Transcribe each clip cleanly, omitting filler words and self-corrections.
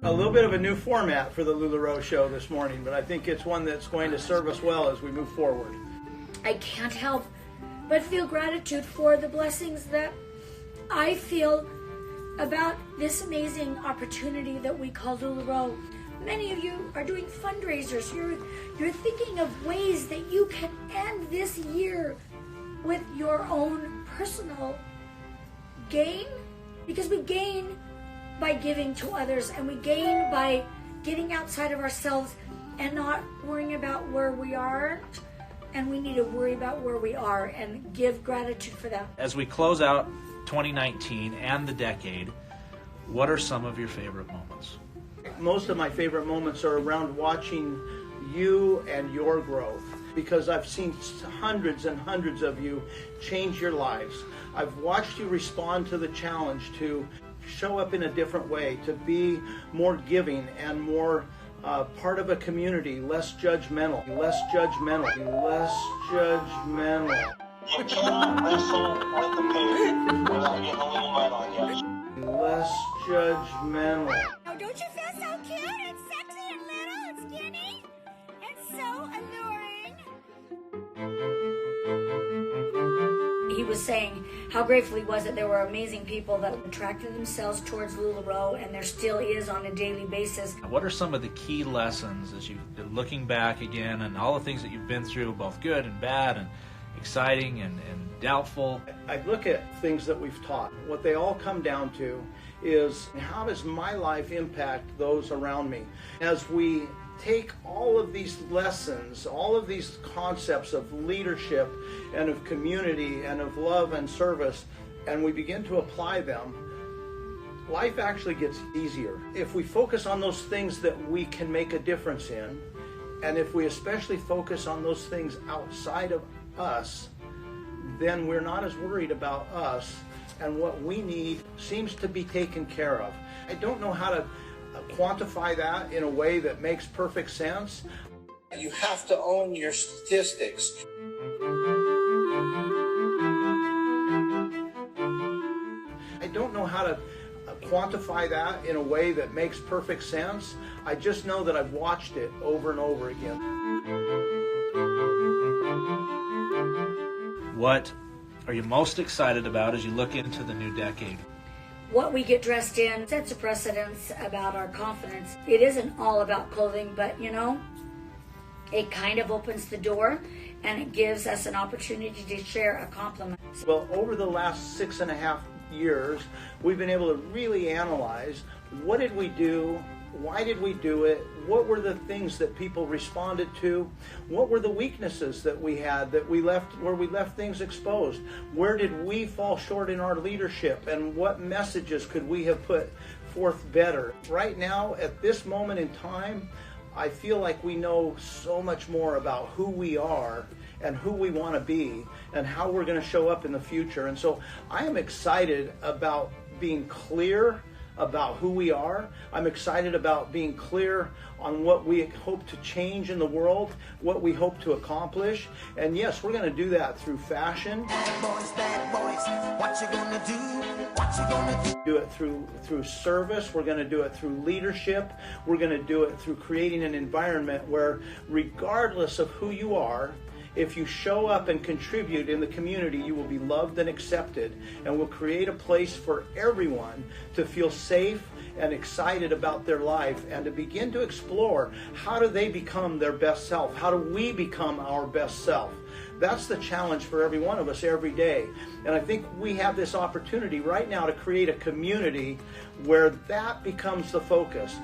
A little bit of a new format for the LuLaRoe show this morning, but I think it's one that's going to serve us well as we move forward. I can't help but feel gratitude for the blessings that I feel about this amazing opportunity that we call LuLaRoe. Many of you are doing fundraisers. You're thinking of ways that you can end this year with your own personal gain, because we gain by giving to others, and we gain by getting outside of ourselves and not worrying about where we are, and we need to worry about where we are and give gratitude for that. As we close out 2019 and the decade, what are some of your favorite moments? Most of my favorite moments are around watching you and your growth, because I've seen hundreds and hundreds of you change your lives. I've watched you respond to the challenge to show up in a different way, to be more giving and more part of a community, less judgmental, less judgmental, less judgmental. You cannot wrestle with the pig without getting a little mud on you. Less judgmental. Oh, don't you feel so cute and sexy and little and skinny and so alluring? He was saying how grateful he was that there were amazing people that attracted themselves towards LuLaRoe, and there still is on a daily basis. What are some of the key lessons as you're looking back again and all the things that you've been through, both good and bad and exciting and doubtful? I look at things that we've taught. What they all come down to is, how does my life impact those around me? As we take all of these lessons, all of these concepts of leadership and of community and of love and service, and we begin to apply them, life actually gets easier. If we focus on those things that we can make a difference in, and if we especially focus on those things outside of us, then we're not as worried about us, and what we need seems to be taken care of. I don't know how to quantify that in a way that makes perfect sense. You have to own your statistics. I don't know how to quantify that in a way that makes perfect sense. I just know that I've watched it over and over again. What are you most excited about as you look into the new decade? What we get dressed in sets a precedence about our confidence. It isn't all about clothing, but it kind of opens the door and it gives us an opportunity to share a compliment. Well, over the last 6.5 years, we've been able to really analyze, what did we do? Why did we do it? What were the things that people responded to? What were the weaknesses that we had that we left, where we left things exposed? Where did we fall short in our leadership? And what messages could we have put forth better? Right now, at this moment in time, I feel like we know so much more about who we are and who we want to be and how we're going to show up in the future. And so I am excited about being clear about who we are. I'm excited about being clear on what we hope to change in the world, what we hope to accomplish. And yes, we're going to do that through fashion. Bad boys, what you gonna do? What you gonna do? Do it through service. We're going to do it through leadership. We're going to do it through creating an environment where, regardless of who you are, if you show up and contribute in the community, you will be loved and accepted, and will create a place for everyone to feel safe and excited about their life, and to begin to explore, how do they become their best self? How do we become our best self? That's the challenge for every one of us every day. And I think we have this opportunity right now to create a community where that becomes the focus.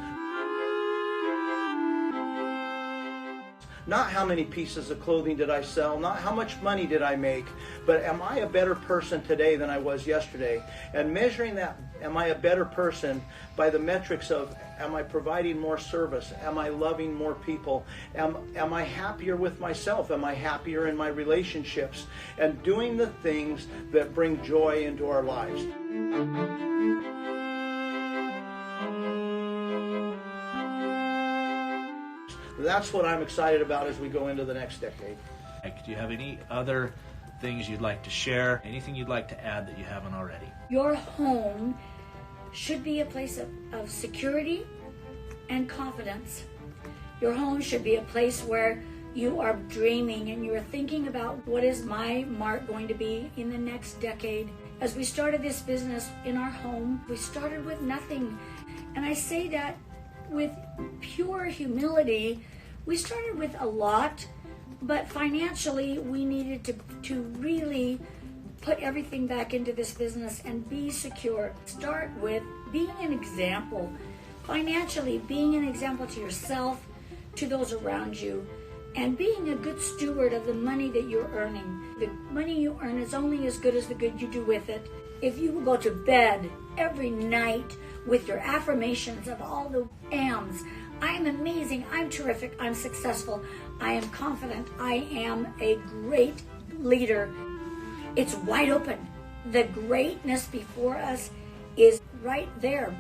Not how many pieces of clothing did I sell, not how much money did I make, but am I a better person today than I was yesterday? And measuring that, am I a better person, by the metrics of, am I providing more service? Am I loving more people? Am I happier with myself? Am I happier in my relationships? And doing the things that bring joy into our lives. That's what I'm excited about as we go into the next decade. Do you have any other things you'd like to share? Anything you'd like to add that you haven't already? Your home should be a place of security, and confidence. Your home should be a place where you are dreaming and you are thinking about what is my mark going to be in the next decade. As we started this business in our home, we started with nothing. And I say that with pure humility. We started with a lot, but financially we needed to really put everything back into this business and be secure. Start with being an example. Financially, being an example to yourself, to those around you, and being a good steward of the money that you're earning. The money you earn is only as good as the good you do with it. If you will go to bed every night with your affirmations of all the AMs, I am amazing, I'm terrific, I'm successful, I am confident, I am a great leader. It's wide open. The greatness before us is right there.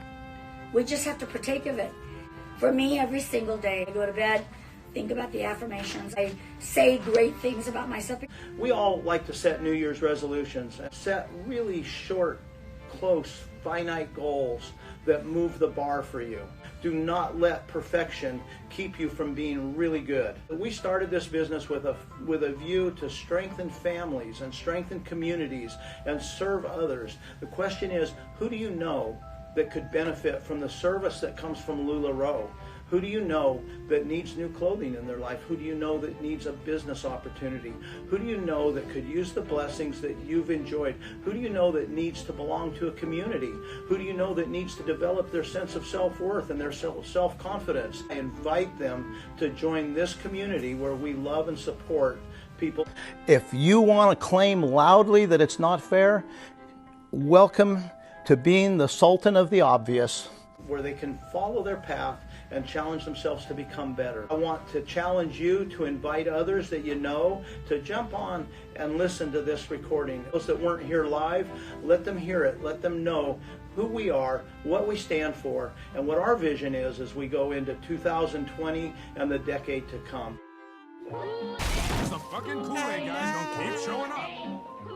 We just have to partake of it. For me, every single day, I go to bed, think about the affirmations. I say great things about myself. We all like to set New Year's resolutions and set really short, close, finite goals that move the bar for you. Do not let perfection keep you from being really good. We started this business with a view to strengthen families and strengthen communities and serve others. The question is, who do you know that could benefit from the service that comes from LuLaRoe? Who do you know that needs new clothing in their life? Who do you know that needs a business opportunity? Who do you know that could use the blessings that you've enjoyed? Who do you know that needs to belong to a community? Who do you know that needs to develop their sense of self-worth and their self-confidence? I invite them to join this community where we love and support people. If you want to claim loudly that it's not fair, welcome to being the Sultan of the Obvious, where they can follow their path and challenge themselves to become better. I want to challenge you to invite others that you know to jump on and listen to this recording. Those that weren't here live, let them hear it. Let them know who we are, what we stand for, and what our vision is as we go into 2020 and the decade to come. It's the fucking Kool-Aid guys don't keep showing up.